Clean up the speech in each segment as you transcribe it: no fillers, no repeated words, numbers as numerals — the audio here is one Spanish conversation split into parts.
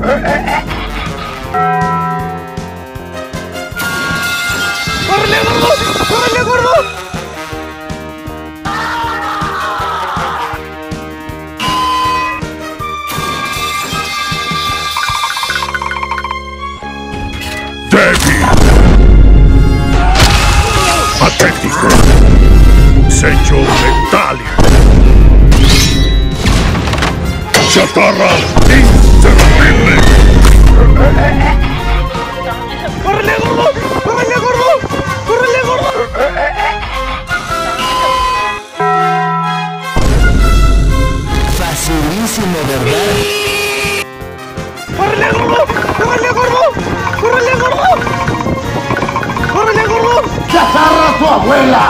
¡Córrele, gordo! ¡Córrele, gordo! ¡Débil! ¡Patético! ¡Sello metálico! ¡Chatarra inservible! ¡Córrele, gordo! ¡Córrele, gordo! ¡Córrele, gordo! Facilísimo, ¿verdad? ¡Córrele, gordo! ¡Córrele, gordo! ¡Córrele, gordo! ¡Córrele, gordo! ¡Chatarra a tu abuela!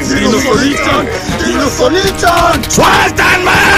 ¡Dinosonichan! ¡Dinosonichan! ¡Suéltanme!